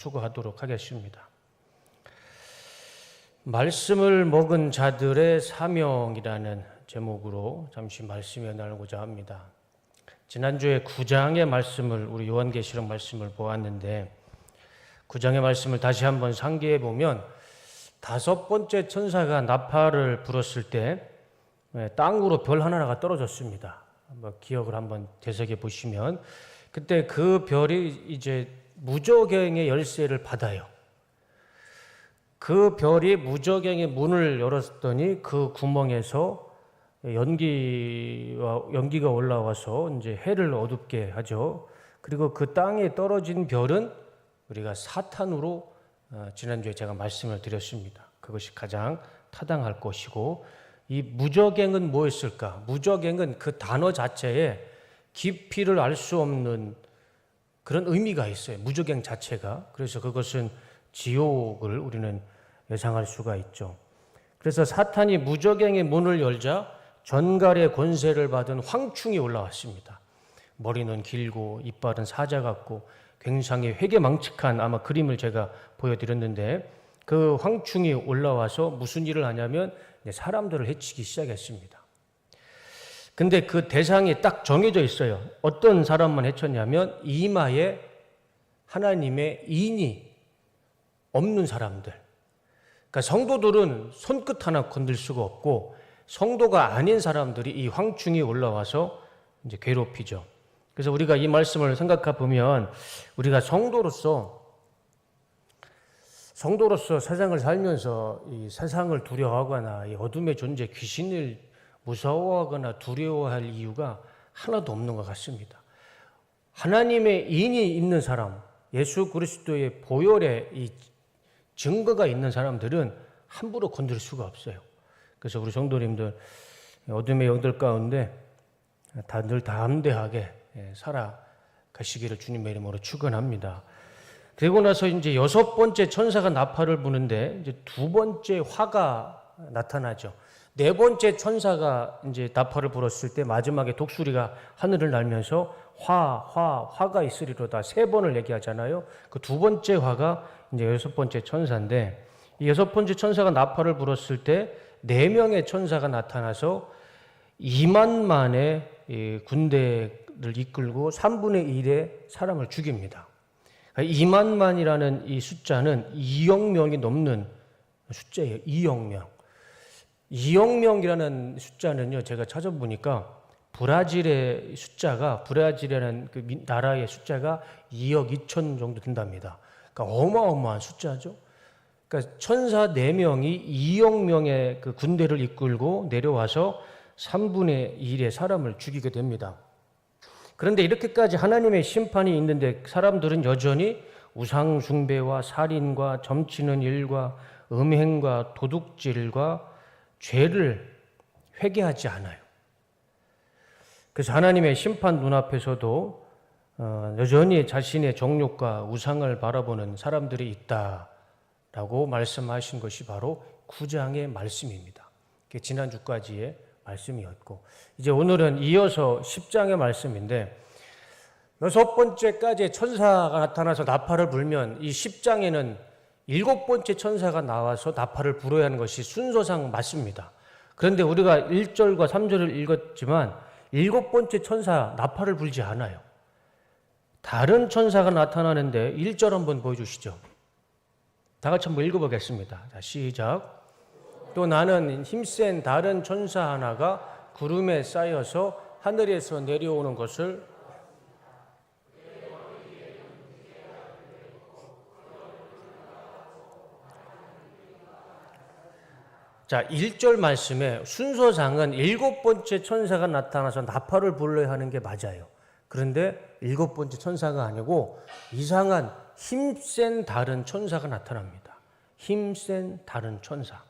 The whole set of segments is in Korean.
추구하도록 하겠습니다. 말씀을 먹은 자들의 사명이라는 제목으로 잠시 말씀을 나누고자 합니다. 지난주에 9장의 말씀을 우리 요한계시록 말씀을 보았는데 9장의 말씀을 다시 한번 상기해 보면 다섯 번째 천사가 나팔을 불었을 때 땅으로 별 하나가 떨어졌습니다. 한번 기억을 한번 되새겨 보시면 그때 그 별이 이제 무저갱의 열쇠를 받아요. 그 별이 무저갱의 문을 열었더니 그 구멍에서 연기가 올라와서 이제 해를 어둡게 하죠. 그리고 그 땅에 떨어진 별은 우리가 사탄으로 지난주에 제가 말씀을 드렸습니다. 그것이 가장 타당할 것이고, 이 무저갱은 뭐였을까? 무저갱은 그 단어 자체에 깊이를 알 수 없는 그런 의미가 있어요. 무저갱 자체가. 그래서 그것은 지옥을 우리는 예상할 수가 있죠. 그래서 사탄이 무저갱의 문을 열자 전갈의 권세를 받은 황충이 올라왔습니다. 머리는 길고 이빨은 사자 같고 굉장히 회개망측한 아마 그림을 제가 보여드렸는데, 그 황충이 올라와서 무슨 일을 하냐면 사람들을 해치기 시작했습니다. 근데 그 대상이 딱 정해져 있어요. 어떤 사람만 해쳤냐면 이마에 하나님의 인이 없는 사람들. 그러니까 성도들은 손끝 하나 건들 수가 없고, 성도가 아닌 사람들이 이 황충이 올라와서 이제 괴롭히죠. 그래서 우리가 이 말씀을 생각해 보면 우리가 성도로서 세상을 살면서 이 세상을 두려워하거나 이 어둠의 존재, 귀신을 무서워하거나 두려워할 이유가 하나도 없는 것 같습니다. 하나님의 인이 있는 사람, 예수 그리스도의 보혈의 이 증거가 있는 사람들은 함부로 건들 수가 없어요. 그래서 우리 성도님들 어둠의 영들 가운데 늘 담대하게 살아가시기를 주님의 이름으로 축원합니다. 그리고 나서 이제 여섯 번째 천사가 나팔을 부는데 이제 두 번째 화가 나타나죠. 네 번째 천사가 이제 나팔을 불었을 때 마지막에 독수리가 하늘을 날면서 화가 있으리로다 세 번을 얘기하잖아요. 그 두 번째 화가 이제 여섯 번째 천사인데, 이 여섯 번째 천사가 나팔을 불었을 때 네 명의 천사가 나타나서 2만만의 군대를 이끌고 3분의 1의 사람을 죽입니다. 2만만이라는 이 숫자는 2억 명이 넘는 숫자예요. 2억 명. 2억 명이라는 숫자는요, 제가 찾아보니까 브라질이라는 그 나라의 숫자가 2억 2천 정도 된답니다. 그러니까 어마어마한 숫자죠. 그러니까 천사 4명이 2억 명의 그 군대를 이끌고 내려와서 3분의 1의 사람을 죽이게 됩니다. 그런데 이렇게까지 하나님의 심판이 있는데 사람들은 여전히 우상 숭배와 살인과 점치는 일과 음행과 도둑질과 죄를 회개하지 않아요. 그래서 하나님의 심판 눈앞에서도 여전히 자신의 정욕과 우상을 바라보는 사람들이 있다라고 말씀하신 것이 바로 9장의 말씀입니다. 그게 지난주까지의 말씀이었고, 이제 오늘은 이어서 10장의 말씀인데, 여섯 번째까지 천사가 나타나서 나팔을 불면 이 10장에는 일곱 번째 천사가 나와서 나팔을 불어야 하는 것이 순서상 맞습니다. 그런데 우리가 1절과 3절을 읽었지만 일곱 번째 천사 나팔을 불지 않아요. 다른 천사가 나타나는데 1절 한번 보여주시죠. 다 같이 한번 읽어보겠습니다. 자, 시작. 또 나는 힘센 다른 천사 하나가 구름에 쌓여서 하늘에서 내려오는 것을 자, 1절 말씀에 순서상은 일곱 번째 천사가 나타나서 나팔을 불러야 하는 게 맞아요. 그런데 일곱 번째 천사가 아니고 이상한 힘센 다른 천사가 나타납니다. 힘센 다른 천사.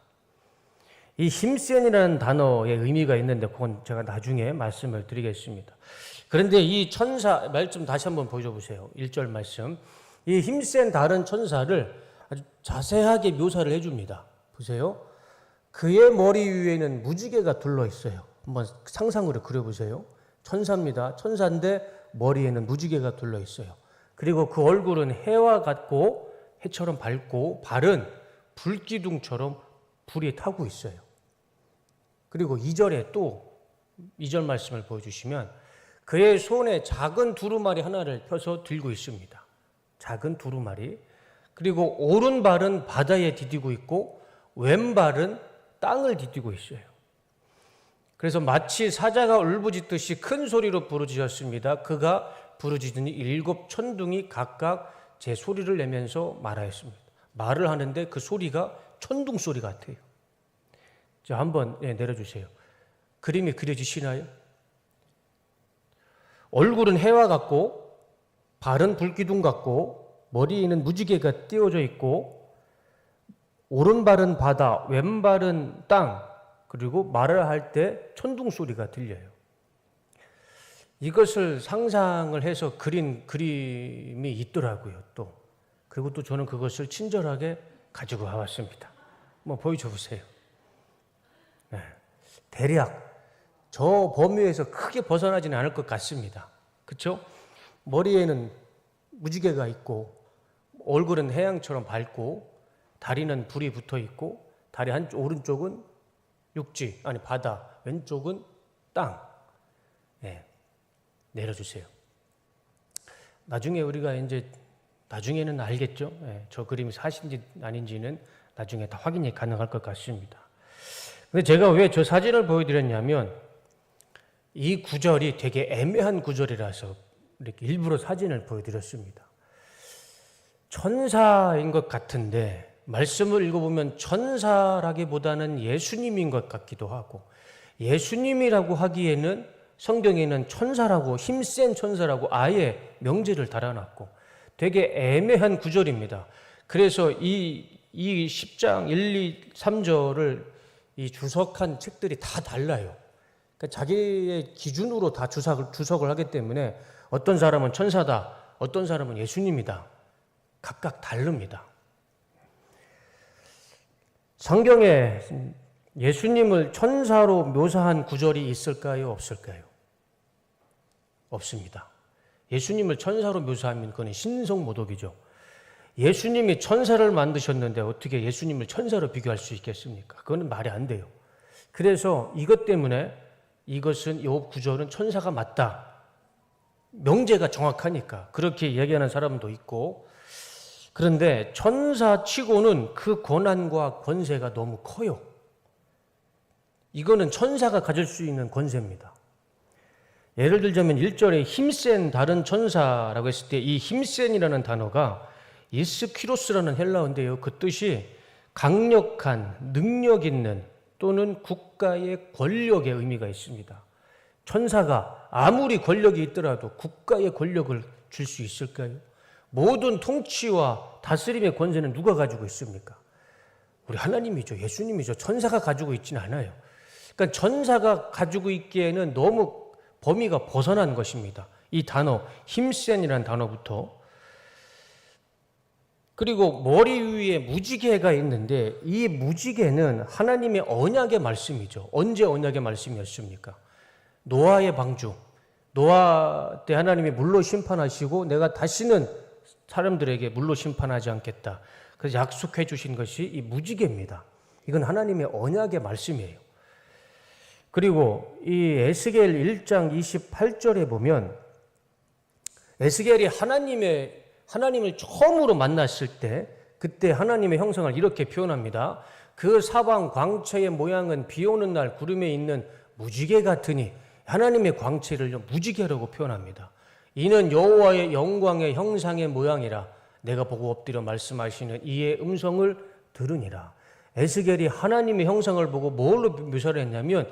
이 힘센이라는 단어의 의미가 있는데 그건 제가 나중에 말씀을 드리겠습니다. 그런데 이 천사 말씀 다시 한번 보여줘 보세요. 1절 말씀. 이 힘센 다른 천사를 아주 자세하게 묘사를 해줍니다. 보세요. 그의 머리 위에는 무지개가 둘러 있어요. 한번 상상으로 그려보세요. 천사입니다. 천사인데 머리에는 무지개가 둘러 있어요. 그리고 그 얼굴은 해와 같고 해처럼 밝고 발은 불기둥처럼 불이 타고 있어요. 그리고 2절에 또 2절 말씀을 보여주시면 그의 손에 작은 두루마리 하나를 펴서 들고 있습니다. 작은 두루마리. 그리고 오른발은 바다에 디디고 있고 왼발은 땅을 디디고 있어요. 그래서 마치 사자가 울부짖듯이 큰 소리로 부르짖었습니다. 그가 부르짖으니 7 천둥이 각각 제 소리를 내면서 말하였습니다. 말을 하는데 그 소리가 천둥 소리 같아요. 자, 한번 내려주세요. 그림이 그려지시나요? 얼굴은 해와 같고 발은 불기둥 같고 머리에는 무지개가 띄워져 있고 오른발은 바다, 왼발은 땅, 그리고 말을 할 때 천둥 소리가 들려요. 이것을 상상을 해서 그린 그림이 있더라고요, 또. 그리고 또 저는 그것을 친절하게 가지고 와봤습니다. 한번 보여줘 보세요. 네. 대략 저 범위에서 크게 벗어나지는 않을 것 같습니다. 그렇죠? 머리에는 무지개가 있고 얼굴은 해양처럼 밝고 다리는 불이 붙어 있고 다리 오른쪽은 육지, 아니 바다, 왼쪽은 땅. 네. 내려주세요. 나중에 우리가 나중에는 알겠죠? 네. 저 그림이 사실인지 아닌지는 나중에 다 확인이 가능할 것 같습니다. 근데 제가 왜 저 사진을 보여드렸냐면 이 구절이 되게 애매한 구절이라서 이렇게 일부러 사진을 보여드렸습니다. 천사인 것 같은데 말씀을 읽어보면 천사라기보다는 예수님인 것 같기도 하고 예수님이라고 하기에는 성경에는 천사라고 힘센 천사라고 아예 명제를 달아놨고 되게 애매한 구절입니다. 그래서 이 10장 1, 2, 3절을 이 주석한 책들이 다 달라요. 그러니까 자기의 기준으로 다 주석을 하기 때문에 어떤 사람은 천사다, 어떤 사람은 예수님이다. 각각 다릅니다. 성경에 예수님을 천사로 묘사한 구절이 있을까요? 없을까요? 없습니다. 예수님을 천사로 묘사하면 그건 신성모독이죠. 예수님이 천사를 만드셨는데 어떻게 예수님을 천사로 비교할 수 있겠습니까? 그건 말이 안 돼요. 그래서 이것 때문에 이것은 이 구절은 천사가 맞다. 명제가 정확하니까 그렇게 얘기하는 사람도 있고 그런데 천사치고는 그 권한과 권세가 너무 커요. 이거는 천사가 가질 수 있는 권세입니다. 예를 들자면 1절에 힘센 다른 천사라고 했을 때 이 힘센이라는 단어가 이스키로스라는 헬라어인데요. 그 뜻이 강력한, 능력 있는 또는 국가의 권력의 의미가 있습니다. 천사가 아무리 권력이 있더라도 국가의 권력을 줄 수 있을까요? 모든 통치와 다스림의 권세는 누가 가지고 있습니까? 우리 하나님이죠. 예수님이죠. 천사가 가지고 있지는 않아요. 그러니까 천사가 가지고 있기에는 너무 범위가 벗어난 것입니다. 이 단어, 힘센이라는 단어부터. 그리고 머리 위에 무지개가 있는데 이 무지개는 하나님의 언약의 말씀이죠. 언제 언약의 말씀이었습니까? 노아의 방주. 노아 때 하나님이 물로 심판하시고 내가 다시는 사람들에게 물로 심판하지 않겠다. 그래서 약속해 주신 것이 이 무지개입니다. 이건 하나님의 언약의 말씀이에요. 그리고 이 에스겔 1장 28절에 보면 에스겔이 하나님을 처음으로 만났을 때 그때 하나님의 형상을 이렇게 표현합니다. 그 사방 광채의 모양은 비 오는 날 구름에 있는 무지개 같으니 하나님의 광채를 무지개라고 표현합니다. 이는 여호와의 영광의 형상의 모양이라 내가 보고 엎드려 말씀하시는 이의 음성을 들으니라. 에스겔이 하나님의 형상을 보고 뭘로 묘사를 했냐면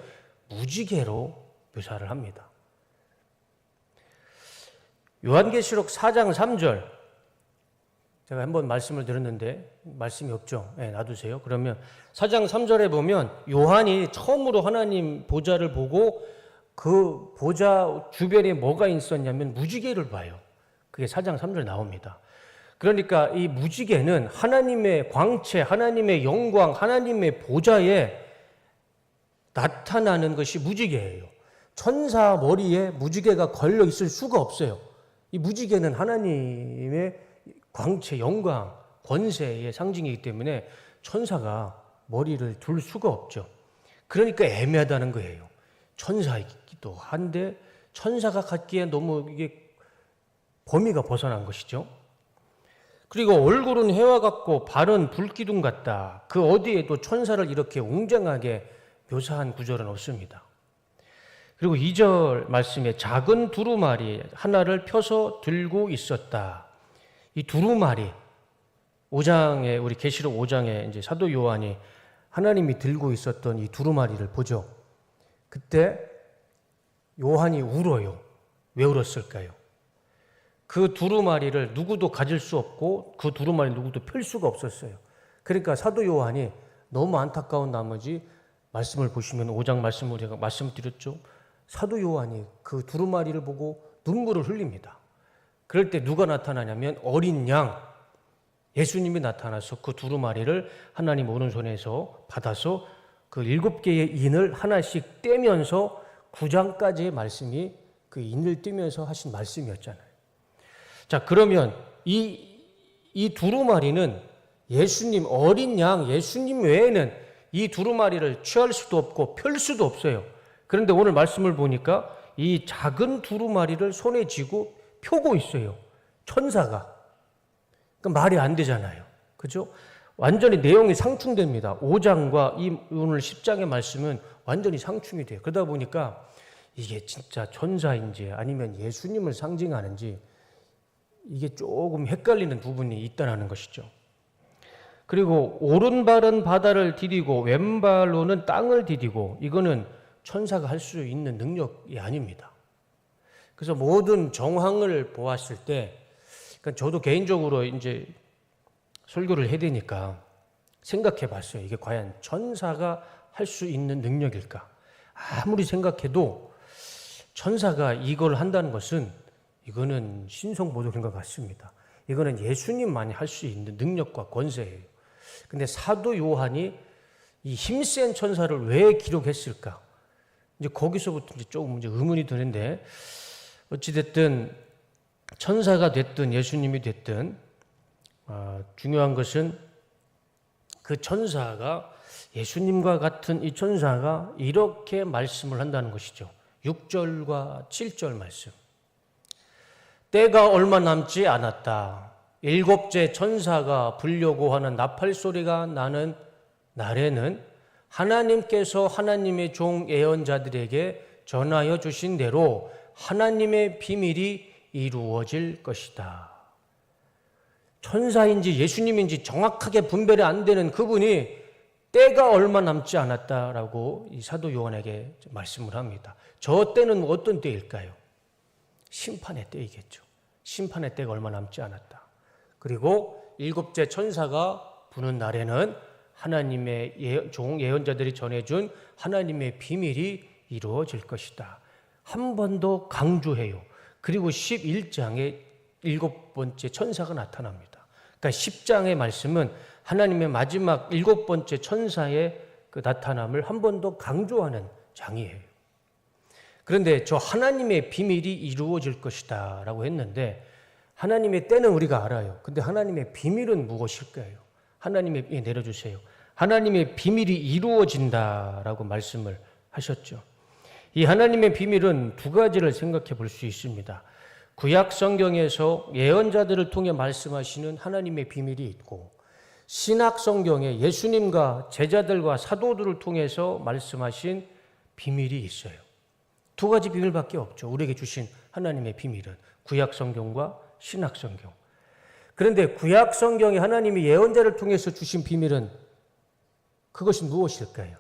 무지개로 묘사를 합니다. 요한계시록 4장 3절 제가 한번 말씀을 드렸는데 말씀이 없죠? 네, 놔두세요. 그러면 4장 3절에 보면 요한이 처음으로 하나님 보좌를 보고 그 보좌 주변에 뭐가 있었냐면 무지개를 봐요. 그게 4장 3절에 나옵니다. 그러니까 이 무지개는 하나님의 광채, 하나님의 영광, 하나님의 보좌에 나타나는 것이 무지개예요. 천사 머리에 무지개가 걸려 있을 수가 없어요. 이 무지개는 하나님의 광채, 영광, 권세의 상징이기 때문에 천사가 머리를 둘 수가 없죠. 그러니까 애매하다는 거예요. 천사이기도 한데 천사가 갖기에 너무 이게 범위가 벗어난 것이죠. 그리고 얼굴은 해와 같고 발은 불기둥 같다. 그 어디에도 천사를 이렇게 웅장하게 묘사한 구절은 없습니다. 그리고 2절 말씀에 작은 두루마리 하나를 펴서 들고 있었다. 이 두루마리 5장에 우리 계시록 5장에 이제 사도 요한이 하나님이 들고 있었던 이 두루마리를 보죠. 그때 요한이 울어요. 왜 울었을까요? 그 두루마리를 누구도 가질 수 없고 그 두루마리 누구도 펼 수가 없었어요. 그러니까 사도 요한이 너무 안타까운 나머지 말씀을 보시면 5장 말씀을 제가 말씀드렸죠. 사도 요한이 그 두루마리를 보고 눈물을 흘립니다. 그럴 때 누가 나타나냐면 어린 양 예수님이 나타나서 그 두루마리를 하나님 오른손에서 받아서 그 7개의 인을 하나씩 떼면서 9장까지의 말씀이 그 인을 떼면서 하신 말씀이었잖아요. 자, 그러면 이 두루마리는 예수님, 어린 양 예수님 외에는 이 두루마리를 취할 수도 없고 펼 수도 없어요. 그런데 오늘 말씀을 보니까 이 작은 두루마리를 손에 쥐고 펴고 있어요. 천사가. 그러니까 말이 안 되잖아요. 그죠? 완전히 내용이 상충됩니다. 5장과 이 오늘 10장의 말씀은 완전히 상충이 돼요. 그러다 보니까 이게 진짜 천사인지 아니면 예수님을 상징하는지 이게 조금 헷갈리는 부분이 있다는 것이죠. 그리고 오른발은 바다를 디디고 왼발로는 땅을 디디고 이거는 천사가 할 수 있는 능력이 아닙니다. 그래서 모든 정황을 보았을 때 그러니까 저도 개인적으로 이제 설교를 해야 되니까 생각해 봤어요. 이게 과연 천사가 할 수 있는 능력일까? 아무리 생각해도 천사가 이걸 한다는 것은 이거는 신성모독인 것 같습니다. 이거는 예수님만이 할 수 있는 능력과 권세예요. 근데 사도 요한이 이 힘센 천사를 왜 기록했을까? 이제 거기서부터 이제 조금 이제 의문이 드는데 어찌됐든 천사가 됐든 예수님이 됐든 중요한 것은 그 천사가 예수님과 같은 이 천사가 이렇게 말씀을 한다는 것이죠. 6절과 7절 말씀. 때가 얼마 남지 않았다. 7째 천사가 불려고 하는 나팔 소리가 나는 날에는 하나님께서 하나님의 종 예언자들에게 전하여 주신 대로 하나님의 비밀이 이루어질 것이다. 천사인지 예수님인지 정확하게 분별이 안 되는 그분이 때가 얼마 남지 않았다라고 이 사도 요한에게 말씀을 합니다. 저 때는 어떤 때일까요? 심판의 때이겠죠. 심판의 때가 얼마 남지 않았다. 그리고 7째 천사가 부는 날에는 하나님의 종 예언자들이 전해준 하나님의 비밀이 이루어질 것이다. 한 번 더 강조해요. 그리고 11장에 7번째 천사가 나타납니다. 그러니까 10장의 말씀은 하나님의 마지막 7번째 천사의 그 나타남을 한 번 더 강조하는 장이에요. 그런데 저 하나님의 비밀이 이루어질 것이다 라고 했는데 하나님의 때는 우리가 알아요. 근데 하나님의 비밀은 무엇일까요? 하나님의 내려주세요. 하나님의 비밀이 이루어진다라고 말씀을 하셨죠. 이 하나님의 비밀은 두 가지를 생각해 볼 수 있습니다. 구약 성경에서 예언자들을 통해 말씀하시는 하나님의 비밀이 있고 신약 성경에 예수님과 제자들과 사도들을 통해서 말씀하신 비밀이 있어요. 두 가지 비밀밖에 없죠. 우리에게 주신 하나님의 비밀은 구약 성경과 신약 성경. 그런데 구약 성경에 하나님이 예언자를 통해서 주신 비밀은 그것이 무엇일까요?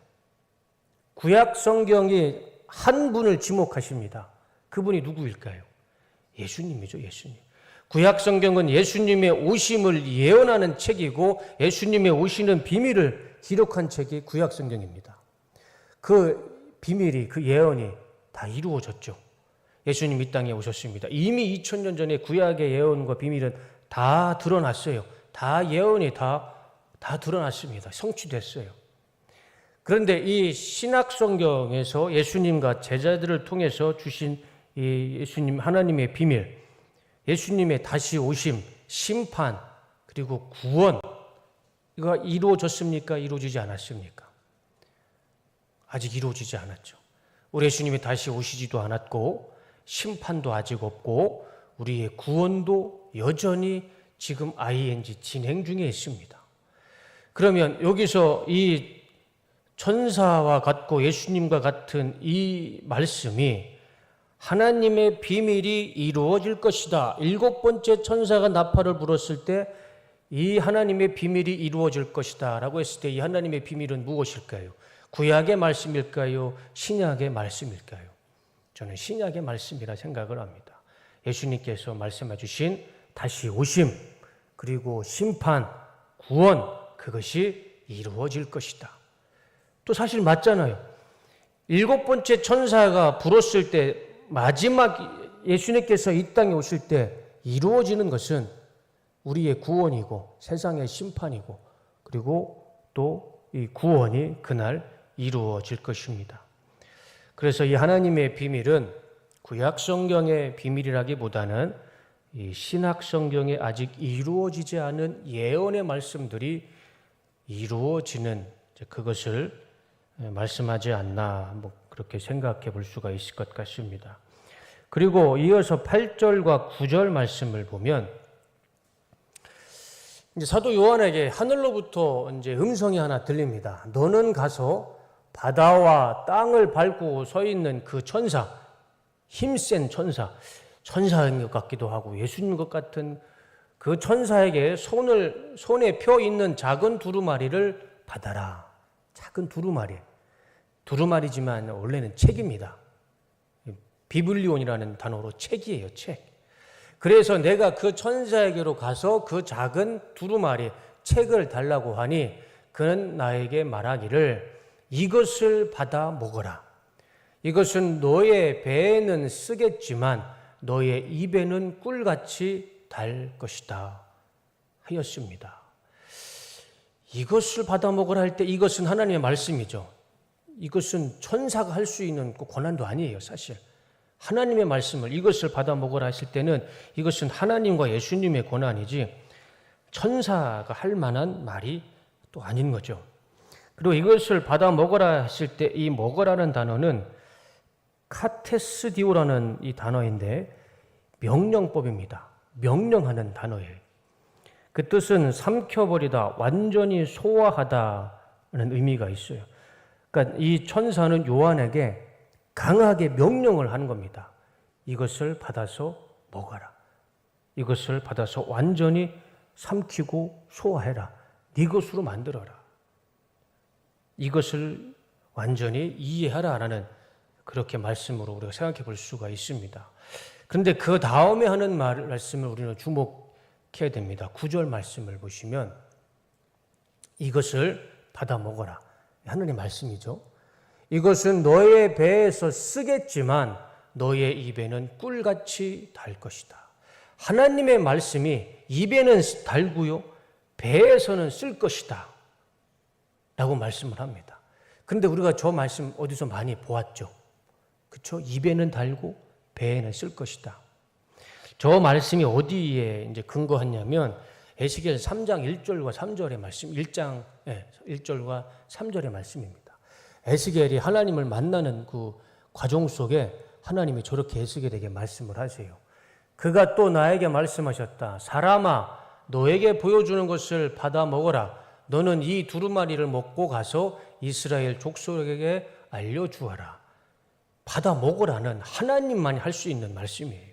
구약 성경이 한 분을 지목하십니다. 그분이 누구일까요? 예수님이죠, 예수님. 구약 성경은 예수님의 오심을 예언하는 책이고 예수님의 오시는 비밀을 기록한 책이 구약 성경입니다. 그 비밀이, 그 예언이 다 이루어졌죠. 예수님 이 땅에 오셨습니다. 이미 2000년 전에 구약의 예언과 비밀은 다 드러났어요. 다 예언이 다 드러났습니다. 성취됐어요. 그런데 이 신약 성경에서 예수님과 제자들을 통해서 주신 이 예수님 하나님의 비밀, 예수님의 다시 오심, 심판, 그리고 구원, 이거 이루어졌습니까? 이루어지지 않았습니까? 아직 이루어지지 않았죠. 우리 예수님이 다시 오시지도 않았고 심판도 아직 없고 우리의 구원도 여전히 지금 ING 진행 중에 있습니다. 그러면 여기서 이 천사와 같고 예수님과 같은 이 말씀이 하나님의 비밀이 이루어질 것이다. 7번째 천사가 나팔을 불었을 때 이 하나님의 비밀이 이루어질 것이다 라고 했을 때 이 하나님의 비밀은 무엇일까요? 구약의 말씀일까요? 신약의 말씀일까요? 저는 신약의 말씀이라 생각을 합니다. 예수님께서 말씀해 주신 다시 오심, 그리고 심판, 구원, 그것이 이루어질 것이다. 또 사실 맞잖아요. 7번째 천사가 불었을 때 마지막 예수님께서 이 땅에 오실 때 이루어지는 것은 우리의 구원이고 세상의 심판이고 그리고 또 이 구원이 그날 이루어질 것입니다. 그래서 이 하나님의 비밀은 구약 성경의 비밀이라기보다는 이 신약 성경에 아직 이루어지지 않은 예언의 말씀들이 이루어지는 그것을 말씀하지 않나 뭐 그렇게 생각해 볼 수가 있을 것 같습니다. 그리고 이어서 8절과 9절 말씀을 보면 이제 사도 요한에게 하늘로부터 이제 음성이 하나 들립니다. 너는 가서 바다와 땅을 밟고 서 있는 그 천사, 힘센 천사, 천사인 것 같기도 하고 예수님 것 같은 그 천사에게 손에 펴 있는 작은 두루마리를 받아라. 작은 두루마리. 두루마리지만 원래는 책입니다. 비블리온이라는 단어로 책이에요, 책. 그래서 내가 그 천사에게로 가서 그 작은 두루마리 책을 달라고 하니 그는 나에게 말하기를 이것을 받아 먹어라. 이것은 너의 배에는 쓰겠지만 너의 입에는 꿀같이 달 것이다 하였습니다. 이것을 받아 먹으라 할 때 이것은 하나님의 말씀이죠. 이것은 천사가 할 수 있는 권한도 아니에요, 사실. 하나님의 말씀을 이것을 받아 먹으라 했을 때는 이것은 하나님과 예수님의 권한이지 천사가 할 만한 말이 또 아닌 거죠. 그리고 이것을 받아 먹으라 했을 때 이 먹으라는 단어는 카테스디오라는 이 단어인데 명령법입니다. 명령하는 단어예요. 그 뜻은 삼켜버리다, 완전히 소화하다는 의미가 있어요. 그러니까 이 천사는 요한에게 강하게 명령을 하는 겁니다. 이것을 받아서 먹어라. 이것을 받아서 완전히 삼키고 소화해라. 네 것으로 만들어라. 이것을 완전히 이해하라라는 그렇게 말씀으로 우리가 생각해 볼 수가 있습니다. 그런데 그 다음에 하는 말씀을 우리는 주목해야 됩니다. 9절 말씀을 보시면 이것을 받아 먹어라. 하나님의 말씀이죠. 이것은 너의 배에서 쓰겠지만 너의 입에는 꿀같이 달 것이다. 하나님의 말씀이 입에는 달고요, 배에서는 쓸 것이다 라고 말씀을 합니다. 그런데 우리가 저 말씀 어디서 많이 보았죠? 그렇죠? 입에는 달고 배에는 쓸 것이다. 저 말씀이 어디에 이제 근거하냐면 에스겔 3장 1절과 3절의 말씀, 1절과 3절의 말씀입니다. 에스겔이 하나님을 만나는 그 과정 속에 하나님이 저렇게 에스겔에게 말씀을 하세요. 그가 또 나에게 말씀하셨다. 사람아, 너에게 보여주는 것을 받아 먹어라. 너는 이 두루마리를 먹고 가서 이스라엘 족속에게 알려주어라. 받아 먹으라는 하나님만이 할 수 있는 말씀이에요.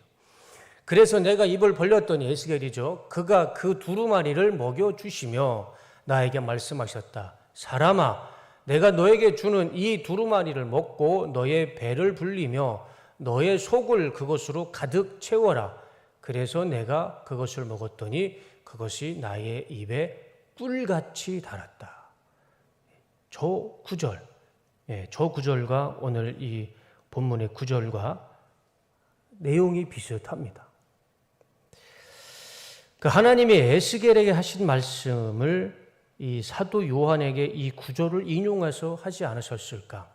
그래서 내가 입을 벌렸더니 에스겔이죠. 그가 그 두루마리를 먹여주시며 나에게 말씀하셨다. 사람아, 내가 너에게 주는 이 두루마리를 먹고 너의 배를 불리며 너의 속을 그것으로 가득 채워라. 그래서 내가 그것을 먹었더니 그것이 나의 입에 꿀같이 달았다. 저 구절과 오늘 이 본문의 구절과 내용이 비슷합니다. 그 하나님이 에스겔에게 하신 말씀을 이 사도 요한에게 이 구절을 인용해서 하지 않으셨을까?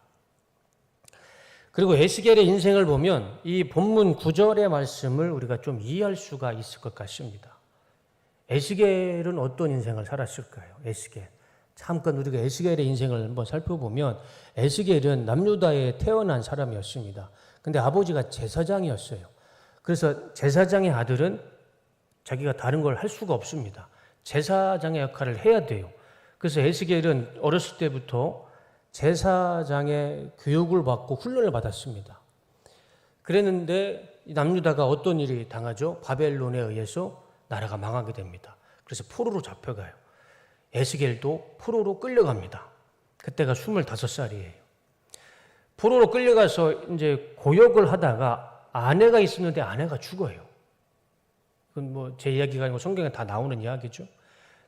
그리고 에스겔의 인생을 보면 이 본문 9절의 말씀을 우리가 좀 이해할 수가 있을 것 같습니다. 에스겔은 어떤 인생을 살았을까요? 에스겔. 잠깐 우리가 에스겔의 인생을 한번 살펴보면 에스겔은 남유다에 태어난 사람이었습니다. 근데 아버지가 제사장이었어요. 그래서 제사장의 아들은 자기가 다른 걸 할 수가 없습니다. 제사장의 역할을 해야 돼요. 그래서 에스겔은 어렸을 때부터 제사장의 교육을 받고 훈련을 받았습니다. 그랬는데 남유다가 어떤 일이 당하죠? 바벨론에 의해서 나라가 망하게 됩니다. 그래서 포로로 잡혀가요. 에스겔도 포로로 끌려갑니다. 그때가 25살이에요. 포로로 끌려가서 이제 고역을 하다가 아내가 있었는데 아내가 죽어요. 그건 뭐 제 이야기가 아니고 성경에 다 나오는 이야기죠.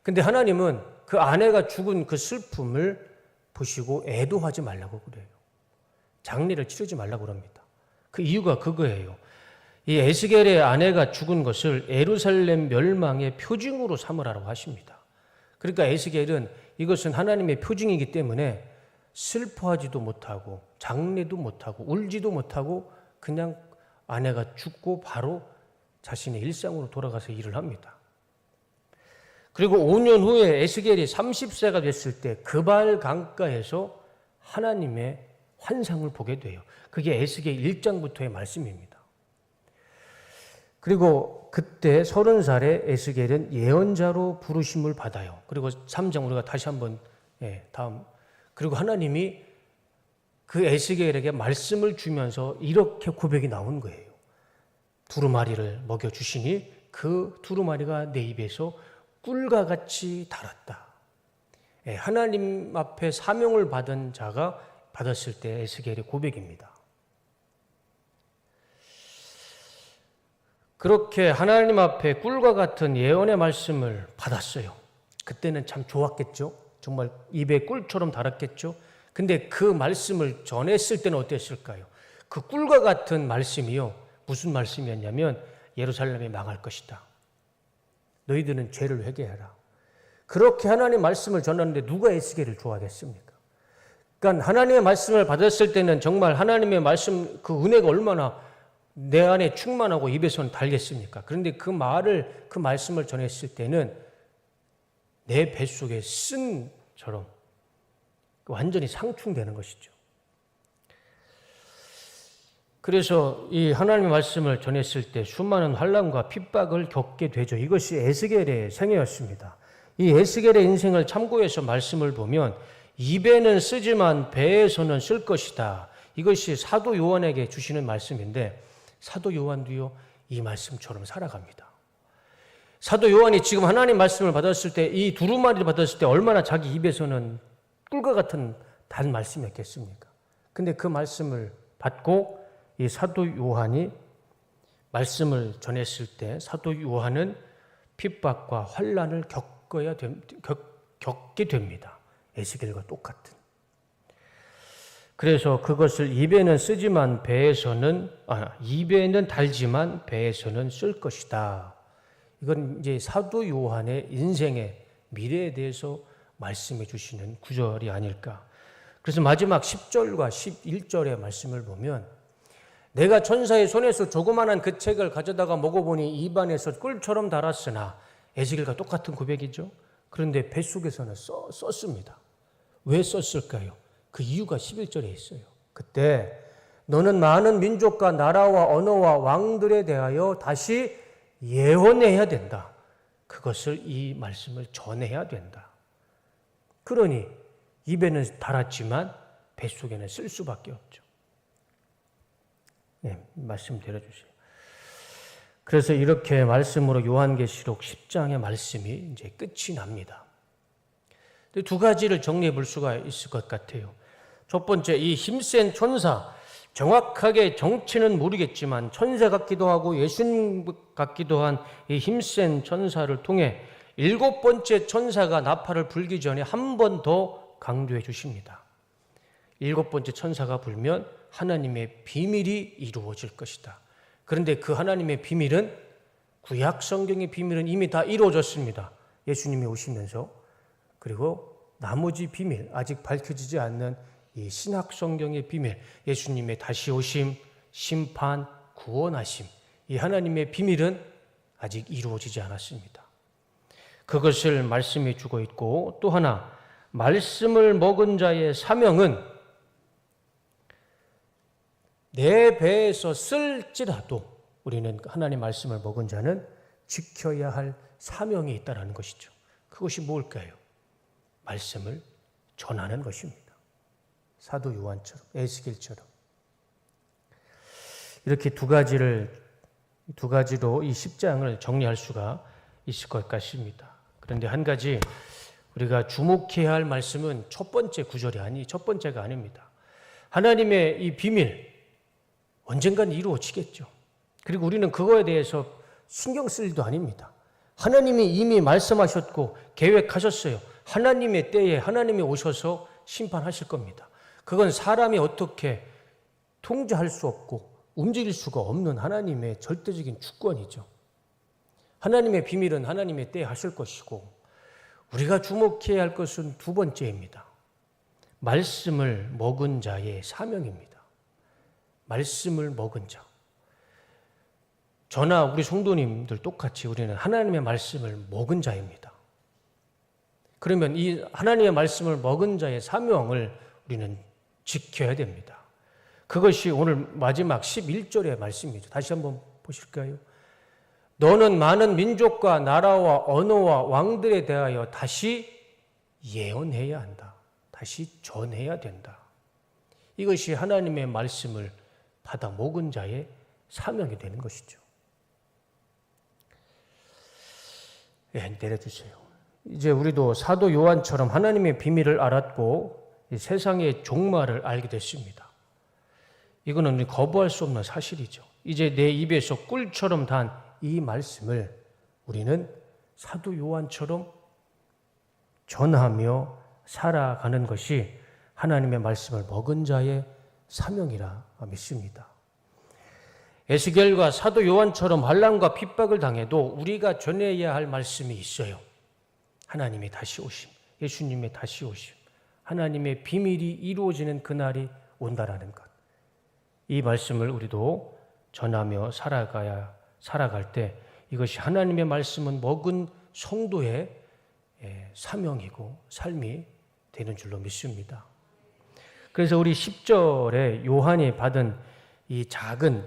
근데 하나님은 그 아내가 죽은 그 슬픔을 보시고 애도하지 말라고 그래요. 장례를 치르지 말라고 그럽니다. 그 이유가 그거예요. 이 에스겔의 아내가 죽은 것을 예루살렘 멸망의 표징으로 삼으라고 하십니다. 그러니까 에스겔은 이것은 하나님의 표징이기 때문에 슬퍼하지도 못하고 장례도 못하고 울지도 못하고 그냥 아내가 죽고 바로 자신의 일상으로 돌아가서 일을 합니다. 그리고 5년 후에 에스겔이 30세가 됐을 때 그발 강가에서 하나님의 환상을 보게 돼요. 그게 에스겔 1장부터의 말씀입니다. 그리고 그때 30살에 에스겔은 예언자로 부르심을 받아요. 그리고 3장 우리가 다시 한번 다음 그리고 하나님이 그 에스겔에게 말씀을 주면서 이렇게 고백이 나온 거예요. 두루마리를 먹여주시니 그 두루마리가 내 입에서 꿀과 같이 달았다. 하나님 앞에 사명을 받은 자가 받았을 때 에스겔의 고백입니다. 그렇게 하나님 앞에 꿀과 같은 예언의 말씀을 받았어요. 그때는 참 좋았겠죠. 정말 입에 꿀처럼 달았겠죠. 근데 그 말씀을 전했을 때는 어땠을까요? 그 꿀과 같은 말씀이요. 무슨 말씀이었냐면 예루살렘이 망할 것이다. 너희들은 죄를 회개하라. 그렇게 하나님의 말씀을 전하는데 누가 에스겔을 좋아하겠습니까? 그러니까 하나님의 말씀을 받았을 때는 정말 하나님의 말씀 그 은혜가 얼마나 내 안에 충만하고 입에서는 달겠습니까? 그런데 그 말씀을 전했을 때는 내 뱃속에 쓴처럼 완전히 상충되는 것이죠. 그래서 이 하나님의 말씀을 전했을 때 수많은 환난과 핍박을 겪게 되죠. 이것이 에스겔의 생애였습니다. 이 에스겔의 인생을 참고해서 말씀을 보면 입에는 쓰지만 배에서는 쓸 것이다. 이것이 사도 요한에게 주시는 말씀인데 사도 요한도요 이 말씀처럼 살아갑니다. 사도 요한이 지금 하나님 말씀을 받았을 때 이 두루마리를 받았을 때 얼마나 자기 입에서는 꿀과 같은 단 말씀이었겠습니까? 근데 그 말씀을 받고 이 사도 요한이 말씀을 전했을 때 사도 요한은 핍박과 환난을 겪게 됩니다. 에스겔과 똑같은. 그래서 그것을 입에는 쓰지만 입에는 달지만 배에서는 쓸 것이다. 이건 이제 사도 요한의 인생의 미래에 대해서 말씀해 주시는 구절이 아닐까. 그래서 마지막 10절과 11절의 말씀을 보면 내가 천사의 손에서 조그마한 그 책을 가져다가 먹어보니 입안에서 꿀처럼 달았으나 에스겔과 똑같은 고백이죠. 그런데 뱃속에서는 썼습니다. 왜 썼을까요? 그 이유가 11절에 있어요. 그때 너는 많은 민족과 나라와 언어와 왕들에 대하여 다시 예언해야 된다. 그것을 이 말씀을 전해야 된다. 그러니 입에는 달았지만 뱃속에는 쓸 수밖에 없죠. 네, 말씀 드려주세요. 그래서 이렇게 말씀으로 요한계시록 10장의 말씀이 이제 끝이 납니다. 두 가지를 정리해 볼 수가 있을 것 같아요. 첫 번째, 이 힘센 천사, 정확하게 정체는 모르겠지만 천사 같기도 하고 예수님 같기도 한 이 힘센 천사를 통해 7번째 천사가 나팔을 불기 전에 한 번 더 강조해 주십니다. 7번째 천사가 불면 하나님의 비밀이 이루어질 것이다. 그런데 그 하나님의 비밀은 구약 성경의 비밀은 이미 다 이루어졌습니다. 예수님이 오시면서. 그리고 나머지 비밀, 아직 밝혀지지 않는 이 신약 성경의 비밀, 예수님의 다시 오심, 심판, 구원하심, 이 하나님의 비밀은 아직 이루어지지 않았습니다. 그것을 말씀이 주고 있고, 또 하나 말씀을 먹은 자의 사명은 내 배에서 쓸지라도 우리는 하나님의 말씀을 먹은 자는 지켜야 할 사명이 있다는 것이죠. 그것이 뭘까요? 말씀을 전하는 것입니다. 사도 요한처럼, 에스겔처럼. 이렇게 두 가지로 이 10장을 정리할 수가 있을 것 같습니다. 그런데 한 가지 우리가 주목해야 할 말씀은 첫 번째가 아닙니다. 하나님의 이 비밀, 언젠간 이루어지겠죠. 그리고 우리는 그거에 대해서 신경 쓸 일도 아닙니다. 하나님이 이미 말씀하셨고 계획하셨어요. 하나님의 때에 하나님이 오셔서 심판하실 겁니다. 그건 사람이 어떻게 통제할 수 없고 움직일 수가 없는 하나님의 절대적인 주권이죠. 하나님의 비밀은 하나님의 때에 하실 것이고, 우리가 주목해야 할 것은 두 번째입니다. 말씀을 먹은 자의 사명입니다. 말씀을 먹은 자. 저나 우리 성도님들 똑같이 우리는 하나님의 말씀을 먹은 자입니다. 그러면 이 하나님의 말씀을 먹은 자의 사명을 우리는 지켜야 됩니다. 그것이 오늘 마지막 11절의 말씀이죠. 다시 한번 보실까요? 너는 많은 민족과 나라와 언어와 왕들에 대하여 다시 예언해야 한다. 다시 전해야 된다. 이것이 하나님의 말씀을 받아 먹은 자의 사명이 되는 것이죠. 내려주세요. 이제 우리도 사도 요한처럼 하나님의 비밀을 알았고 세상의 종말을 알게 됐습니다. 이거는 거부할 수 없는 사실이죠. 이제 내 입에서 꿀처럼 단 이 말씀을 우리는 사도 요한처럼 전하며 살아가는 것이 하나님의 말씀을 먹은 자의 사명이라 믿습니다. 에스겔과 사도 요한처럼 환난과 핍박을 당해도 우리가 전해야 할 말씀이 있어요. 하나님의 다시 오심, 예수님의 다시 오심, 하나님의 비밀이 이루어지는 그날이 온다라는 것. 이 말씀을 우리도 전하며 살아갈 때 이것이 하나님의 말씀은 먹은 성도의 사명이고 삶이 되는 줄로 믿습니다. 그래서 우리 10절에 요한이 받은 이 작은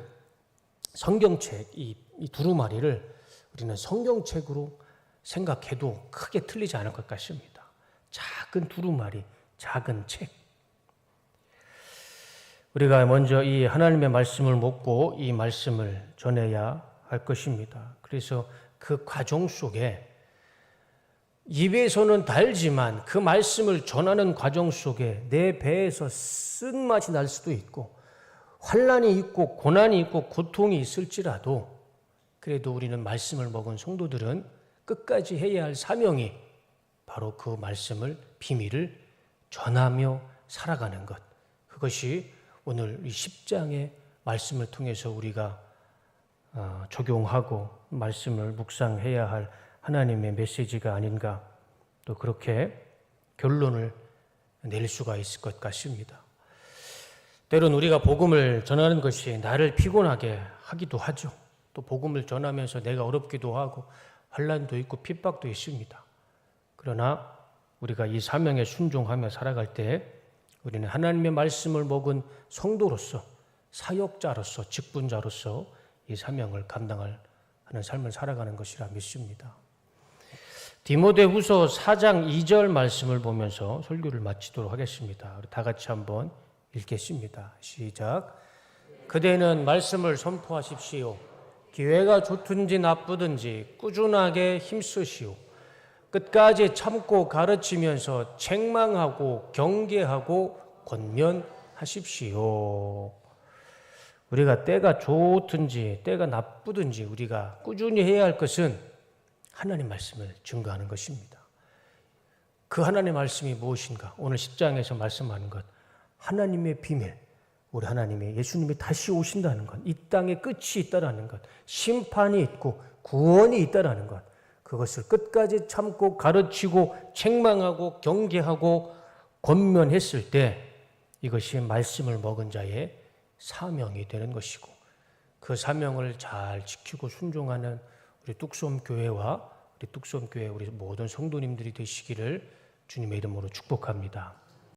성경책, 이 두루마리를 우리는 성경책으로 생각해도 크게 틀리지 않을 것 같습니다. 작은 두루마리, 작은 책. 우리가 먼저 이 하나님의 말씀을 먹고 이 말씀을 전해야 할 것입니다. 그래서 그 과정 속에 입에서는 달지만 그 말씀을 전하는 과정 속에 내 배에서 쓴맛이 날 수도 있고 환난이 있고 고난이 있고 고통이 있을지라도 그래도 우리는 말씀을 먹은 성도들은 끝까지 해야 할 사명이 바로 그 말씀을, 비밀을 전하며 살아가는 것. 그것이 오늘 이 10장의 말씀을 통해서 우리가 적용하고 말씀을 묵상해야 할 하나님의 메시지가 아닌가, 또 그렇게 결론을 낼 수가 있을 것 같습니다. 때로는 우리가 복음을 전하는 것이 나를 피곤하게 하기도 하죠. 또 복음을 전하면서 내가 어렵기도 하고 환난도 있고 핍박도 있습니다. 그러나 우리가 이 사명에 순종하며 살아갈 때 우리는 하나님의 말씀을 먹은 성도로서, 사역자로서, 직분자로서 이 사명을 감당하는 삶을 살아가는 것이라 믿습니다. 디모데후서 4장 2절 말씀을 보면서 설교를 마치도록 하겠습니다. 우리 다 같이 한번 읽겠습니다. 시작. 그대는 말씀을 선포하십시오. 기회가 좋든지 나쁘든지 꾸준하게 힘쓰시오. 끝까지 참고 가르치면서 책망하고 경계하고 권면하십시오. 우리가 때가 좋든지 때가 나쁘든지 우리가 꾸준히 해야 할 것은 하나님 말씀을 증거하는 것입니다. 그 하나님의 말씀이 무엇인가? 오늘 10장에서 말씀하는 것. 하나님의 비밀, 우리 하나님의 예수님이 다시 오신다는 것, 이 땅에 끝이 있다라는 것, 심판이 있고 구원이 있다라는 것, 그것을 끝까지 참고 가르치고 책망하고 경계하고 권면했을 때 이것이 말씀을 먹은 자의 사명이 되는 것이고, 그 사명을 잘 지키고 순종하는 우리 뚝섬 교회와 우리 뚝섬교회 우리 모든 성도님들이 되시기를 주님의 이름으로 축복합니다.